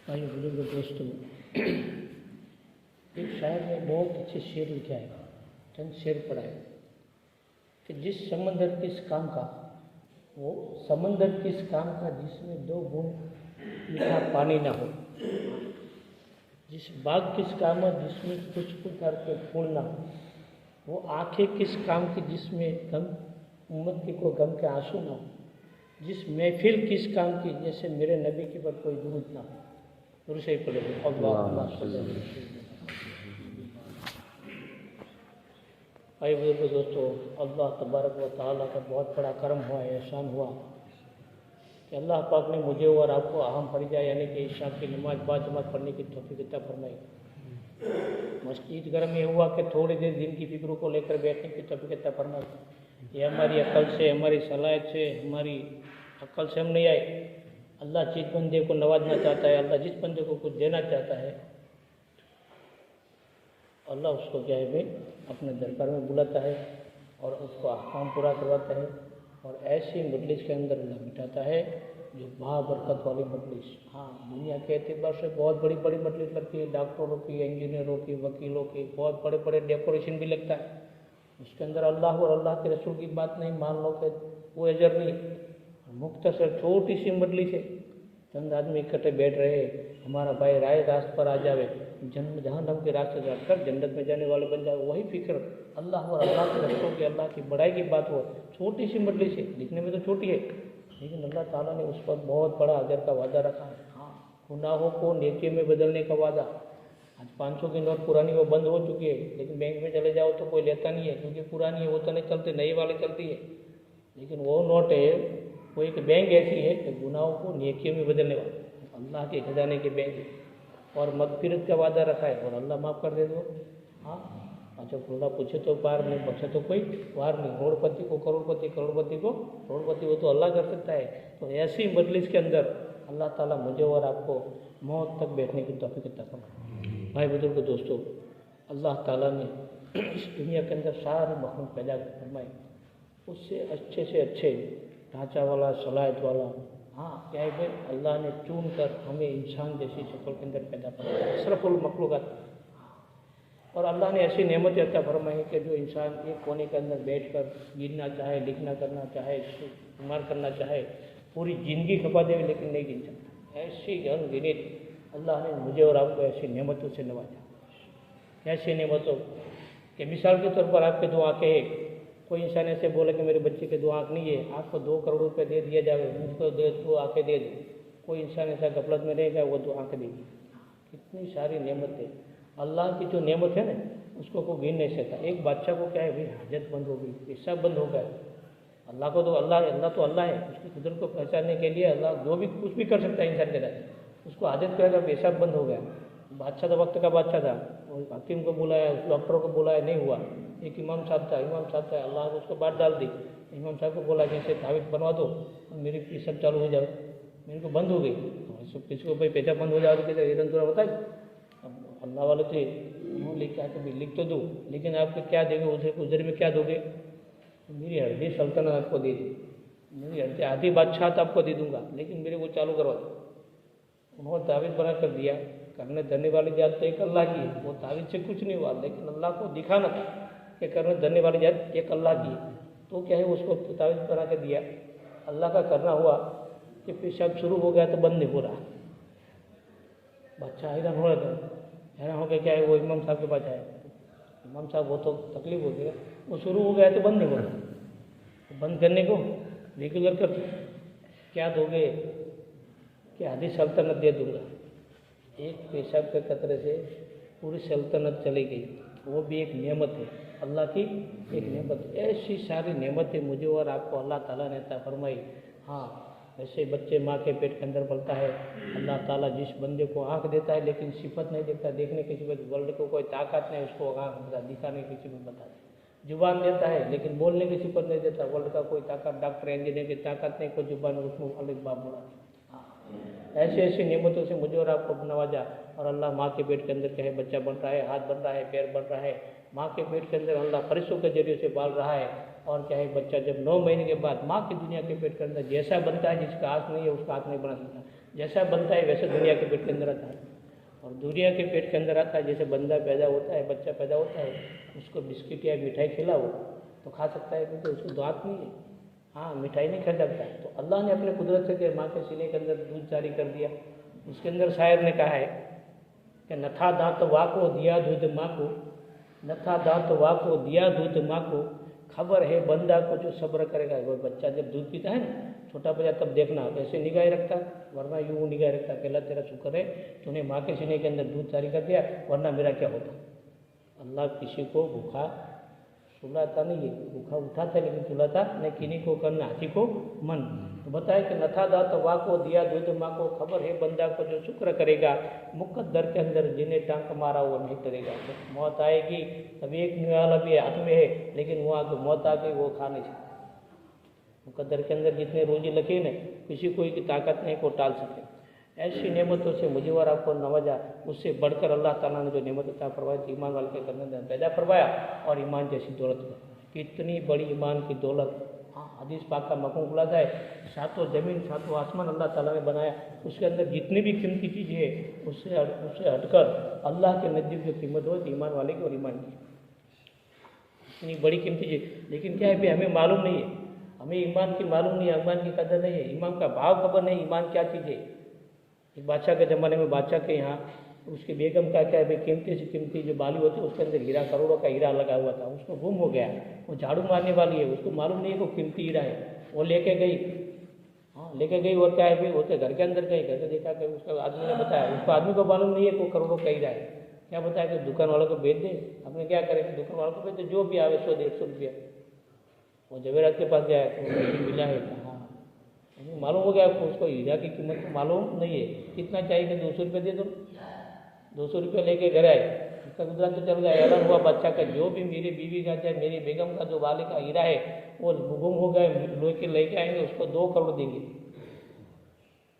भाई बुजुर्ग दोस्तों, एक शायर ने बहुत अच्छे शेर लिखा है, चंद शेर पढ़ा है कि जिस समंदर किस काम का, वो समंदर किस काम का जिसमें 2 बूंद मीठा पानी ना हो, जिस बाग किस काम है जिसमें कुछ प्रकार के फूल ना हो, वो आंखें किस काम की जिसमें गम उम्मत को गम के आंसू ना हो, जिस महफिल किस काम की जैसे मेरे नबी के पर कोई दुरूद ना हो। दुरूद से ही पढ़ेंगे। भाई बुजुर्ग दोस्तों, अल्लाह तबारक व तआला का बहुत बड़ा करम हुआ है, एहसान हुआ कि अल्लाह पाक ने मुझे और आपको अहम फरीजा यानी कि इशा की नमाज बाजमात पढ़ने की तौफीक अता फरमाई। मस्जिद घर में हुआ कि थोड़ी देर दिन की फिक्रों को लेकर बैठने की तौफीक अता फरमाई। ये हमारी अकल से, हमारी सलाहियत से, हमारी अकल से हम नहीं आए। अल्लाह जिस बंदे को नवाजना चाहता है, अल्लाह जिस बंदे को कुछ देना चाहता है, अल्लाह उसको क्या है अपने दरबार में बुलाता है और उसको अहकाम पूरा करवाता है। और ऐसी मजलिस के अंदर अल्लाह बिठाता है जो बाबरकत वाली मजलिस। हाँ, दुनिया के एतबार से बहुत बड़ी बड़ी मजलिस लगती है, डॉक्टरों की, इंजीनियरों की, वकीलों की, बहुत बड़े बड़े डेकोरेशन भी लगता है। उसके अंदर अल्लाह और अल्लाह के रसूल की बात नहीं, मान लो कि वो अजर नहीं। मुख्तसर छोटी सी मजलिस है, चंद आदमी इकट्ठे बैठ रहे, हमारा भाई राय रास्ते पर आ जावे, जहन्नम के रास्ते जाकर जन्नत में जाने वाले बन जाए, वही फिक्र अल्लाह और अल्लाह के रसूल की, अल्लाह की बड़ाई की बात हो। छोटी सी मजलिस है, दिखने में तो छोटी है, लेकिन अल्लाह ताला ने उस पर बहुत बड़ा अजर का वादा रखा है। हाँ, गुनाहों को नेकी में बदलने का वादा। आज 500 की नोट पुरानी वो बंद हो चुकी है, लेकिन बैंक में चले जाओ तो कोई लेता नहीं है, क्योंकि पुरानी है वो तो नहीं चलती, नई वाली चलती है। लेकिन वो नोट है, वो एक बैंक ऐसी है कि गुनाहों को नेकियों में बदलने वाला अल्लाह के खजाने के बैंक है। और मगफिरत का वादा रखा है और अल्लाह माफ़ कर दे दो। हाँ, अच्छा अल्लाह पूछे तो पार नहीं, बचे तो कोई वार नहीं। करोड़पति को करोड़पति, करोड़पति को करोड़पति, वो तो अल्लाह कर सकता है। तो ऐसी मजलिस के अंदर अल्लाह ताला मुझे और आपको मौत तक बैठने की तौफीक अता फरमाए। भाई बुजुर्ग दोस्तों, अल्लाह ताला ने इस दुनिया के अंदर सारे मखलूक पैदा फरमाए, उससे अच्छे से अच्छे ढांचा वाला, सलाहियत वाला। हाँ, क्या है भाई, अल्लाह ने चुन कर हमें इंसान जैसी शक्ल के अंदर पैदा फरमाया, अशरफुल मखलूकात। और अल्लाह ने ऐसी नेमतें अता फरमाई कि जो इंसान एक कोने के अंदर बैठकर गिनना चाहे, लिखना करना चाहे, शुमार करना चाहे, पूरी ज़िंदगी खपा दे लेकिन नहीं गिन सकता। ऐसी अनगिनत अल्लाह ने मुझे और आपको ऐसी नेमतों से नवाजा। ऐसी नेमतों कि मिसाल के तौर पर आपके 2 आँखें हैं, कोई इंसान ऐसे बोले कि मेरे बच्चे के 2 आँख नहीं है, आपको 2 करोड़ रुपये दे दिया जाए, मुझको 2 आँखें दे दो। कोई इंसान ऐसा गफलत में रहेगा, वो 2 आँखें देगी। कितनी सारी नेमतें अल्लाह की, जो नेमत है ना, उसको कोई गिन नहीं सकता। एक बादशाह को क्या है भाई, हाजत बंद हो गई, पैसा बंद हो गया। अल्लाह को तो अल्लाह तो अल्लाह है, उसकी कुदरत को पहचानने के लिए अल्लाह जो भी कुछ भी कर सकता है इंसान के साथ। उसको हाजत करेगा, पैसा बंद हो गया। बादशाह तो वक्त का बादशाह था, हकीम को बुलाया, डॉक्टरों को बुलाया, नहीं हुआ। एक इमाम साहब था, अल्लाह ने उसको बात डाल दी। इमाम साहब को बोला जैसे तावीज़ बनवा दो, मेरी पेशाब चालू हो जाए, मेरे को बंद हो गई। तो किसी को भाई पेशाब बंद हो जाए तो कहते हिरन तुरा बताए। अब अल्लाह वाले थे, लिख के आके लिख तो दो, लेकिन आपको क्या देंगे, उधर में क्या दोगे? मेरी हड्डी सल्तनत आपको दे दी, मेरी हड्डी आधी बादशाह आपको दे दूंगा, लेकिन मेरे को चालू करवा दो। उन्होंने तावीज़ बना कर दिया। करने धरने वाली जात तो एक अल्लाह की, वो तावीज़ से कुछ नहीं हुआ, लेकिन अल्लाह को दिखाना था कि करने धरने वाली जात एक अल्लाह की। तो क्या है, उसको तावीज़ बना के दिया। अल्लाह का करना हुआ कि पेशाब शुरू हो गया तो बंद नहीं हो रहा। बच्चा हैरान हो रहा था, हैरान हो गया, क्या है, वो इमाम साहब के पास आया। इमाम साहब वो तो तकलीफ हो गया, वो शुरू हो गया तो बंद नहीं हो रहा। तो बंद करने को रेगुलर कर क्या दोगे? कि आधी सल्तनत दे दूंगा। एक पेशाब के कतरे से पूरी सल्तनत चली गई, वो भी एक नेमत है, अल्लाह की एक नेमत। ऐसी सारी नेमतें मुझे और आपको अल्लाह ताला ने अता फरमाई। हाँ, ऐसे बच्चे माँ के पेट के अंदर पलता है, अल्लाह ताला जिस बंदे को आँख देता है लेकिन सिफत नहीं देता, देखने की सिफत, वर्ल्ड को कोई ताकत नहीं, उसको आँख दिखाने की सिफत बताता है। जुबान देता है लेकिन बोलने की सिफत नहीं देता, वर्ल्ड का कोई ताकत, डॉक्टर इंजीनियर की ताकत नहीं, कोई जुबान उसमें अलग बाप बोला। ऐसी ऐसी नेमतों से मुझे और आपको नवाजा। और अल्लाह माँ के पेट के अंदर क्या है, बच्चा बन रहा है, हाथ बन रहा है, पैर बन रहा है, माँ के पेट के अंदर अल्लाह फरिश्तों के जरिए से पाल रहा है। और क्या है, बच्चा जब 9 महीने के बाद माँ की दुनिया के पेट के अंदर जैसा बनता है, जिसका हाथ नहीं है उसका हाथ नहीं बना सकता, जैसा बनता है वैसे दुनिया के पेट के अंदर आता है। और दुनिया के पेट के अंदर आता है, जैसे बंदा पैदा होता है, बच्चा पैदा होता है, उसको बिस्किट या मिठाई खिलाओ तो खा सकता है, क्योंकि उसको दांत नहीं है। हाँ, मिठाई नहीं खा सकता। तो अल्लाह ने अपने कुदरत से कि माँ के सीने के अंदर दूध जारी कर दिया। उसके अंदर शायर ने कहा है कि नथा दांत वाको दिया दूध माँ को, नथा दांत वाको दिया दूध माँ को, खबर है बंदा को जो सब्र करेगा। वो बच्चा जब दूध पीता है ना, छोटा बच्चा, तब देखना ऐसे निगाह रखता, वरना यूँ निगाह रखता कि अल्लाह तेरा शुक्र है तूने माँ के सीने के अंदर दूध जारी कर दिया, वरना मेरा क्या होता। अल्लाह किसी को भूखा सुलाता नहीं है, भूखा उठाता है लेकिन सुलाता नहीं। किन्हीं को करना हाथी को मन। तो बताए कि नथा दात वाँ को दिया दूध माँ को, खबर है बंदा को जो शुक्र करेगा। मुकद्दर के अंदर जिन्हें टांक मारा वो नहीं करेगा। तो मौत आएगी, अभी एक निवाला भी हाथ में है, लेकिन वहाँ तो मौत आ गई, वो खा नहीं सकता। मुकद्दर के अंदर जितने रोजी लिखे न, किसी कोई की ताकत नहीं को टाल सके। ऐसी नेमतों से मुझे और आपको नवाजा, उससे बढ़कर अल्लाह ताला ने जो नेमत अता फरमाई थी, ईमान वाले के अंदर पैदा फरमाया। और ईमान जैसी दौलत, कितनी बड़ी ईमान की दौलत। हाँ, हदीस पाक का मफ़हूम खुलासा है, सातों ज़मीन सातों आसमान अल्लाह ताला ने बनाया, उसके अंदर जितनी भी कीमती चीज़ है उससे हटकर अल्लाह के नज़दीक जो कीमत हो तो ईमान वाले की और ईमान की, इतनी बड़ी कीमती चीज़। लेकिन क्या है भाई, हमें मालूम नहीं है, हमें ईमान की मालूम नहीं है, ईमान की कदर नहीं है, ईमान का भाव खबर नहीं, ईमान क्या चीज़ है। एक बादशाह के ज़माने में बादशाह के यहाँ उसकी बेगम का क्या है भाई, कीमती से कीमती जो बाली होती है उसके अंदर हीरा, करोड़ों का हीरा लगा हुआ था, उसको गुम हो गया। वो झाड़ू मारने वाली है, उसको मालूम नहीं है वो कीमती हीरा है, वो लेके गई। हाँ, लेके गई। और क्या है भाई, वो तो घर के अंदर गई, घर से देखा कि उसका आदमी ने बताया, उसको आदमी को मालूम नहीं है कि वो करोड़ों का हीरा है। क्या बताया कि दुकान वालों को बेच दे। अपने क्या करें, दुकान वालों को बेच दे, जो भी आवे 100-150 रुपया। वो जवेरात के पास गया तो मिला है। हाँ, मालूम हो गया उसको हीरा की कीमत मालूम नहीं है, कितना चाहिए कि 200 रुपये दे दो। 200 रुपये लेके घर आए, उसका गुजरात तो चल गया। ऐलान हुआ बादशाह का, जो भी मेरी बीवी का चाहे मेरी बेगम का जो वाले का हीरा है वो गुम हो गए, लेके आएंगे, उसको 2 करोड़ देंगे।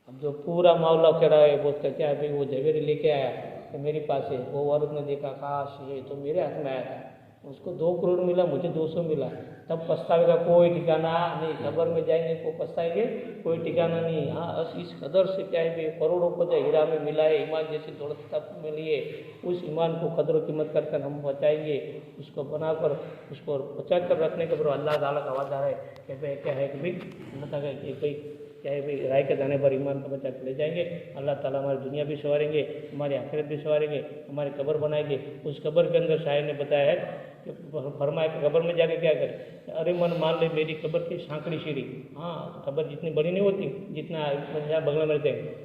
अब जो पूरा मामला कह रहा है, बोलता क्या है भाई, वो जवेरी लेके आया तो मेरे पास है। वो औरत ने देखा, काश ये तो मेरे हाथ में आया था, उसको 2 करोड़ मिला, मुझे 200 मिला। तब पछतावेगा कोई ठिकाना नहीं, कब्र में जाएंगे को पछताएंगे कोई ठिकाना नहीं। हाँ, इस कदर से क्या है, करोड़ों को जो हीरा में मिला है, ईमान जैसी दौलत तक मिली है, उस ईमान को कदर कीमत कर हम बचाएंगे, उसको बनाकर उसको बचा कर रखने के बाद अल्लाह ताला का वादा है कि भाई क्या है कि भाई अल्लाह ताला भाई क्या है भाई, राय के दाने पर ईमान को बचा के ले जाएंगे। अल्लाह ताला हमारी दुनिया भी संवारेंगे, हमारी आखिरत भी संवारेंगे, हमारी कब्र बनाएंगे। उस कब्र के अंदर शायर ने बताया है कि फरमाया कि कब्र में जाके क्या करें, अरे मन मान ले मेरी कब्र की सांकड़ी सीढ़ी। हाँ, कब्र जितनी बड़ी नहीं होती जितना बगल में रहते हैं।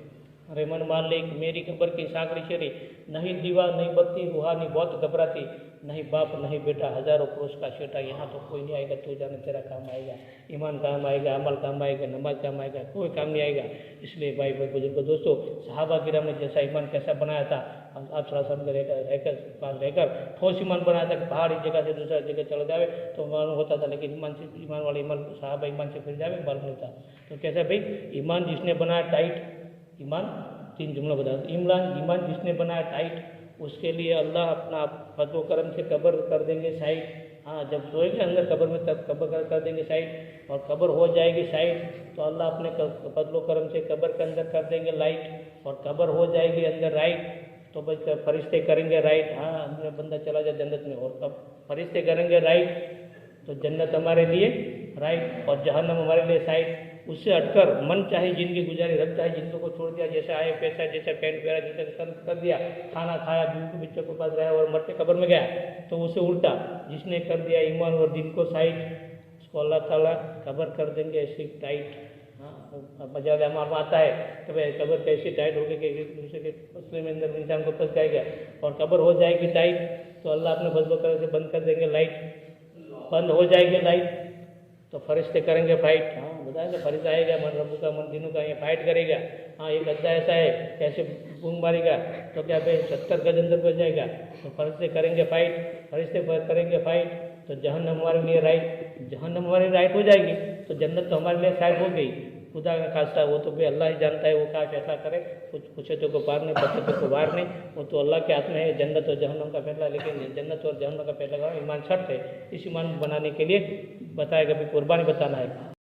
अरे मन मान ले मेरी कब्र की सांकड़ी सीढ़ी, नहीं दीवा नहीं बत्ती रूहानी बहुत घबराती, नहीं बाप नहीं बेटा हजारों क्रोश का शेटा, यहाँ तो कोई नहीं आएगा, तू जाने तेरा काम आएगा, ईमान काम आएगा, अमल काम आएगा, नमाज काम आएगा, कोई काम नहीं आएगा। इसलिए भाई बुजुर्ग दोस्तों, सहाबा किराम ने जैसा ईमान कैसा बनाया था, आप सलाम रहकर ठोस ईमान बनाया था कि पहाड़ी जगह से दूसरा जगह चला जाए तो मालूम होता था, लेकिन ईमान वाले ईमान सहाबा ईमान से फिर जाए मालूम नहीं था। तो कैसा भाई, ईमान जिसने बनाया टाइट, ईमान 3 जुमला बता, ईमान जिसने बनाया टाइट, उसके लिए अल्लाह अपना फजल करम से कब्र कर देंगे साइड। हाँ, जब सोएंगे अंदर कब्र में तब कब्र कर देंगे साइड, और कब्र हो जाएगी साइड तो अल्लाह अपने फजल करम से कब्र के अंदर कर देंगे लाइट, और कब्र हो जाएगी अंदर राइट तो बस फरिश्ते करेंगे राइट। हाँ, अंदर बंदा चला जाए जन्नत में, और कब फरिश्ते करेंगे राइट तो जन्नत हमारे लिए राइट और जहन्नम हमारे लिए साइड। उससे हटकर मन चाहे जिंदगी गुजारी, रब चाहे जिंदगी को छोड़ दिया, जैसा आए पैसा, जैसा पैंट पहरा, जैसा कर दिया, खाना खाया, बीवी बच्चों के पास रहा और मरते कब्र में गया। तो उसे उल्टा जिसने कर दिया ईमान और दिन को साइड, उसको अल्लाह ताला कब्र कर देंगे ऐसी टाइट। हाँ, मजा हमारा आता है कि भाई कब्र कैसी टाइट होगी कि एक दूसरे के फसले में अंदर इंसान को फंस जाएगा, और कब्र हो जाएगी टाइट तो अल्लाह अपने फजल करम से बंद कर देंगे लाइट। बंद हो जाएगी लाइट तो फरिश्ते करेंगे फाइट। हाँ, बताएंगे फरिश्ता आएगा, मन रब्बू का मन दिनों का, ये फाइट करेगा। हाँ, एक गद्दा ऐसा है कैसे बूम मारेगा तो क्या भाई 70 गज अंदर पड़ जाएगा, तो फरिश्ते करेंगे फाइट, फरिश्ते करेंगे फाइट तो जहन्नम हमारे लिए राइट, जहन्नम हमारे राइट हो जाएगी तो जन्नत तो हमारे लिए साइड हो गई। खुदा का खासा वो तो भाई अल्लाह ही जानता है, वो क्या फैसला करे, कुछ पूछे तो को पार नहीं, बच्चे तो को बाहर नहीं, वो तो अल्लाह के हाथ में है जन्नत और जहन्नम का फैसला। लेकिन जन्नत और जहन्नम का फैसला ईमान शर्त है, इस ईमान बनाने के लिए बताएगा भी कुर्बानी बताना है।